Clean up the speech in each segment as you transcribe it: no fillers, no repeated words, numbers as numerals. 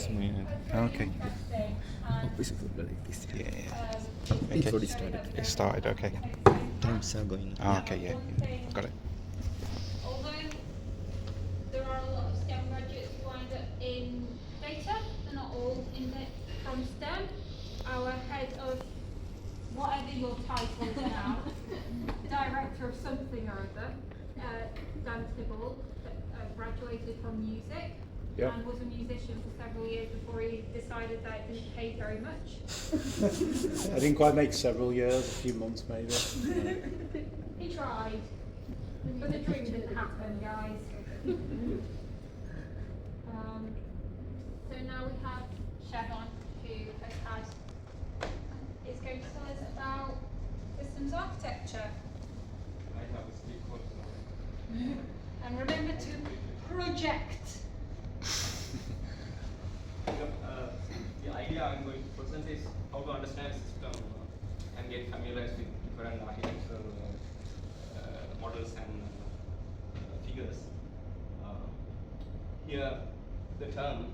Okay. Opposite like this. Yeah. It's Okay. already started. It started. Okay. Times are going. Okay. Yeah. Got it. Although there are a lot of STEM graduates who wind up in data, they're not all from STEM. Our head of whatever your title is now, director of something or other, Dan Tibble, graduated from music. Yep. And was a musician for several years before he decided that it didn't pay very much. I didn't quite make several years, a few months maybe. He tried, but the dream didn't happen, guys. So now we have Chevron, who is going to tell us about systems architecture. I have a speak also. And remember to project. The idea I'm going to present is how to understand system and get familiarized with different architectural models and figures. Here, the term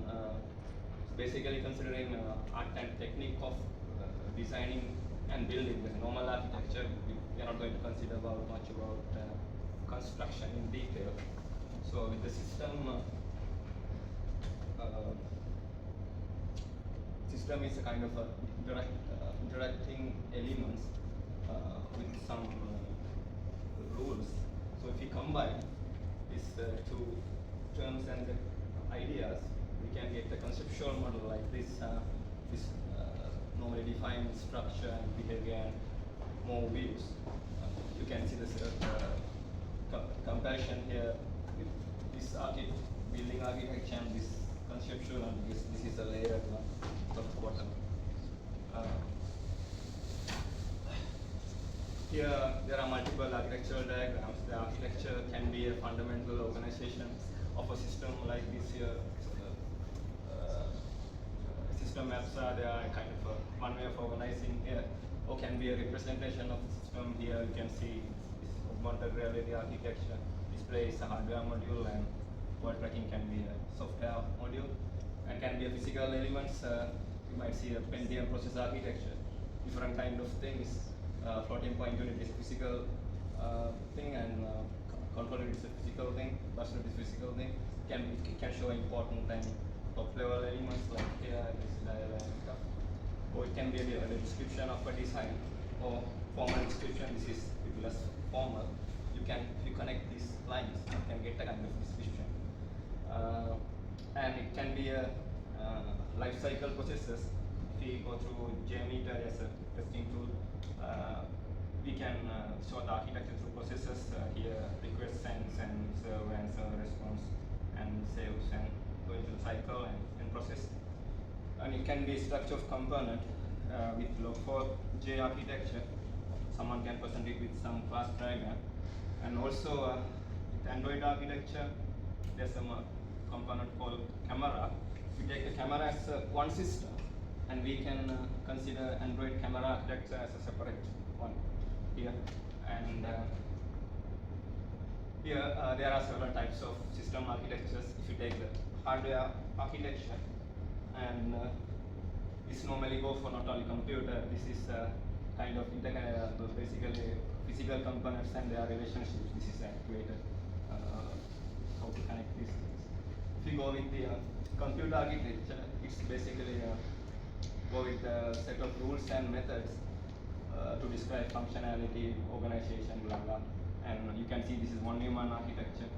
is basically considering art and technique of designing and building. With normal architecture, we are not going to consider much about construction in detail. So with the system, system is a kind of a interacting elements with some rules. So if we combine these two terms and the ideas, we can get a conceptual model like this. This normally defines structure and behavior and more views. You can see this comparison here with this building architecture and this conceptual, and this is a layered one, top to bottom. Here there are multiple architectural diagrams. The architecture can be a fundamental organization of a system like this here. System maps are there, kind of one way of organizing here, or can be a representation of the system. Here you can see this augmented reality architecture displays a hardware module, and world tracking can be a software module, and can be a physical elements. You might see a Pentium processor architecture, different kind of things. Floating point unit is a physical thing, and control unit is a physical thing. Bus unit is a physical thing. It can show important and top level elements like here, this dial and stuff. Or it can be a description of a design or formal description. This is less formal. If you connect these lines, you can get a kind of description. And it can be a life cycle processes. If we go through JMeter as a testing tool, we can show the architecture through processes. Here, request sends and serve response and saves and go into the cycle and process. And it can be structure of component with Log4j architecture. Someone can present it with some class diagram. And also with Android architecture, there's some component called camera. We take the camera as one system, and we can consider Android camera architecture as a separate one here. And here there are several types of system architectures. If you take the hardware architecture, and this normally go for not only computer. This is kind of basically physical components and their relationships. This is actuated. How to connect these things. If you go with the computer architecture, it's basically go with a set of rules and methods to describe functionality, organization, blah blah. And you can see this is one Neumann architecture.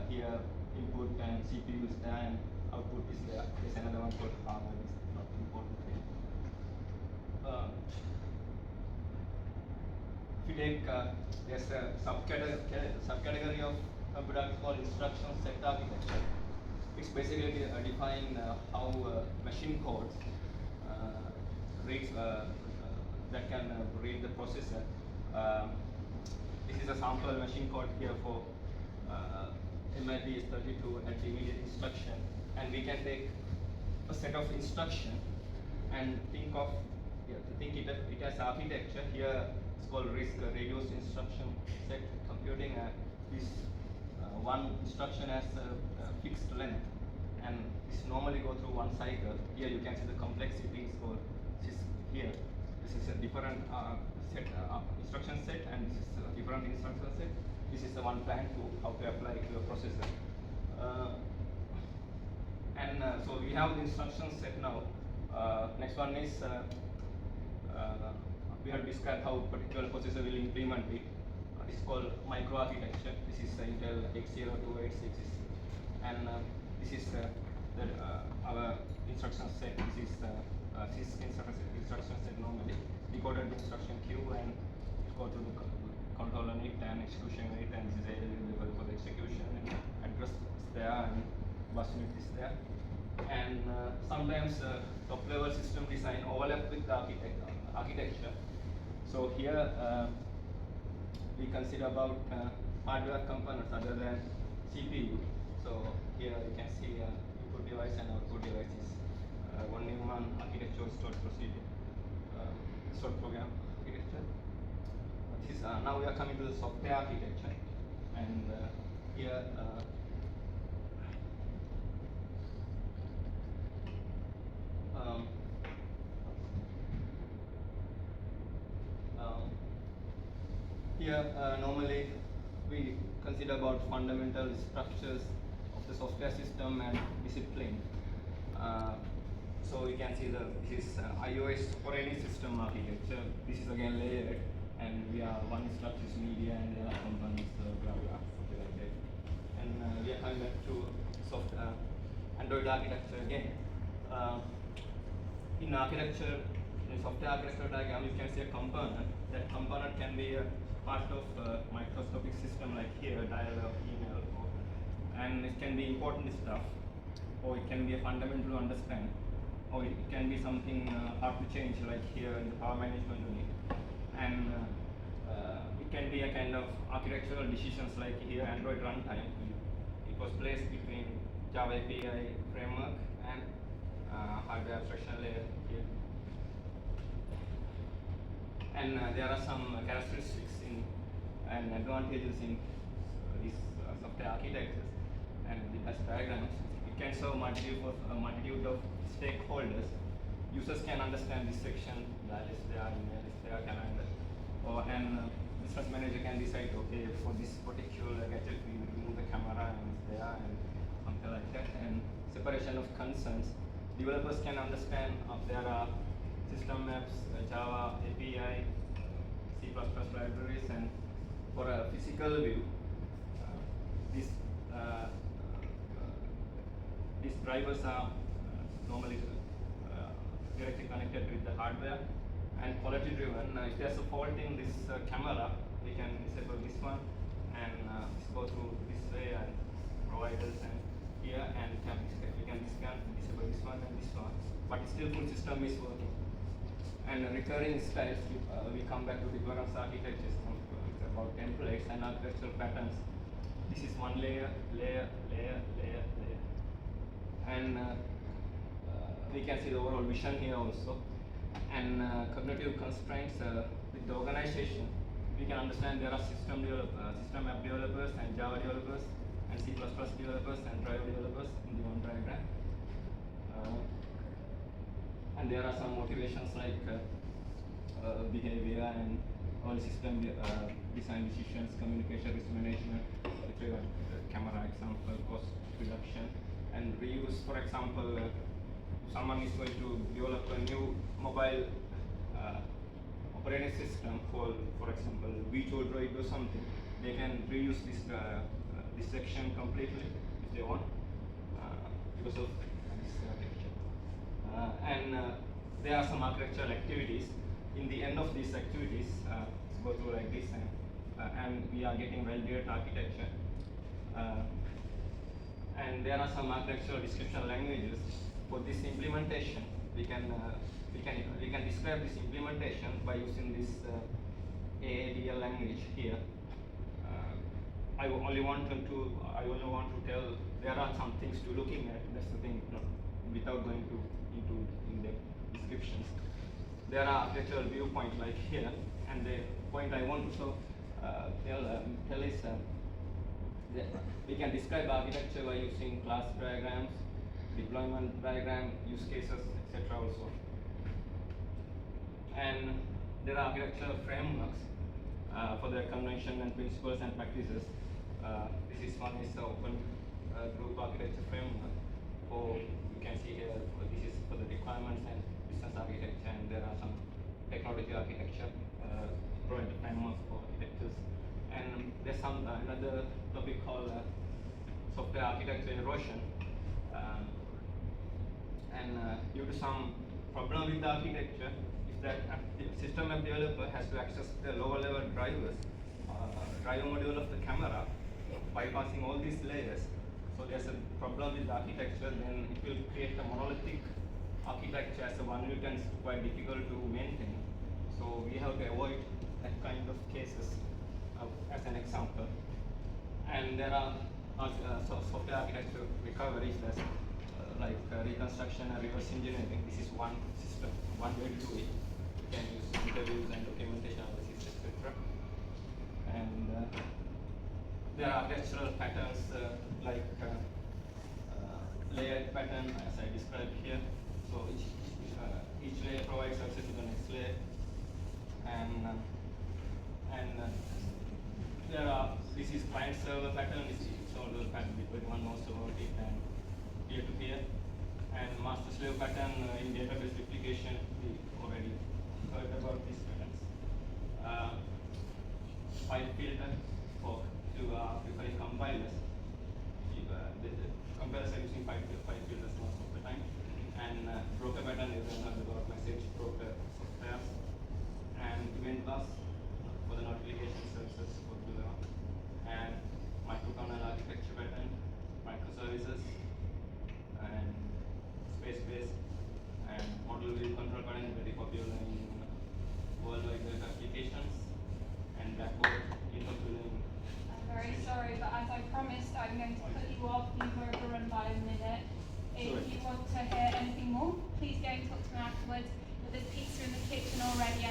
Here, input and CPU is there, and output is there. There's another one called hardware. It's not important here. If you take, there's a subcategory of a product called instruction set architecture. It's basically define how machine codes reads that can read the processor. This is a sample machine code here for MIT 32 at immediate instruction, and we can take a set of instruction and think it as architecture. Here it's called RISC, reduced instruction set computing. This one instruction has a fixed length, and and this normally go through one cycle. Here you can see the complexities for this here. This is a different instruction set, and this is a different instruction set. This is the one plan to how to apply to a processor. So we have the instruction set now. Next one is we have described how particular processor will implement it. It's called microarchitecture. This is Intel X0286, and this is our instruction set. This is CISC instruction set normally. Decoded instruction queue and go to the controller NIT and execution NIT, and this is available for the execution, and address is there and bus unit is there. And sometimes top level system design overlap with the architecture. So here we consider about hardware components other than CPU. So here you can see input device and output device is only one architecture stored procedure, stored program architecture. This is, now we are coming to the software architecture, and here here normally we consider about fundamental structures of the software system and discipline. So you can see this is iOS operating system architecture. This is again layered, and we are one structure is media and there are components, blah blah, something like that. And we are coming back to Android architecture again. In architecture, in software architecture diagram, you can see a component. That component can be a part of a microscopic system like here, dial-up, email, and it can be important stuff, or it can be a fundamental to understand, or it can be something hard to change like here in the power management unit. And it can be a kind of architectural decisions like here Android runtime. It was placed between Java API framework and hardware abstraction layer here. And there are some characteristics and advantages in these software architectures and the best diagrams. It can serve a multitude of stakeholders. Users can understand this section, that is their email, is their calendar, and business manager can decide, okay, for this particular gadget we remove the camera and it's there and something like that. And separation of concerns. Developers can understand there are system maps, Java API, C++ libraries, and for a physical view, these drivers are normally directly connected with the hardware, and quality driven. If there's a fault in this camera, we can disable this one and go through this way and providers and here, and we can disable this one and this one, but still full system is working. And recurring styles, we come back to the different architectures. It's about templates and architectural patterns. This is one layer, and we can see the overall vision here also. And cognitive constraints with the organization, we can understand there are system app developers and Java developers and C++ developers and driver developers in the one diagram. And there are some motivations like behavior and all system design decisions, communication, risk management, camera example, cost reduction, and reuse. For example, if someone is going to develop a new mobile operating system for example, Visual Droid or something, they can reuse this section completely if they want because of this architecture. And there are some architectural activities. In the end of these activities, go through like this, and we are getting well-built architecture. And there are some architectural description languages for this implementation. We can describe this implementation by using this AADL language here. I only want to tell there are some things to looking at. That's the thing, without going into in-depth descriptions. There are architectural viewpoints like here, and the point I want to tell is that we can describe architecture by using class diagrams deployment diagram, use cases, etc. also. And there are architectural frameworks for their convention and principles and practices. This is one is the open group architecture framework. For you can see here, this is for the requirements and business architecture, and there are some technology architecture provide framework for architectures. And there's some another topic called software architecture erosion. Due to some problem with the architecture, if that system app developer has to access the lower level drivers, driver module of the camera, bypassing all these layers. So there's a problem with the architecture, then it will create a monolithic architecture as a one unit, and it's quite difficult to maintain. So we have to avoid that kind of cases as an example. And there are software architecture recoveries like reconstruction and reverse engineering. This is one system, one way to do it. You can use interviews and documentation analysis, etc. And there are architectural patterns like layered pattern, as I described here. So each layer provides access to the next layer. And there are, this is client server pattern, it's all the pattern, everyone knows about it, and peer-to-peer. And master slave pattern in database replication, we already heard about these patterns. File filter for preferring compilers. The compilers are using file filters most of the time. And broker pattern is another message broker software. And event bus for the notification services for the and microkernel architecture pattern, microservices, and space-based, and model view control pattern, very popular in worldwide web applications, and backward interpolation. I'm very sorry, but as I promised, I'm going to cut you off. You've overrun by a minute. If Sorry. you want to hear anything more, please go and talk to me afterwards. But there's pizza in the kitchen already.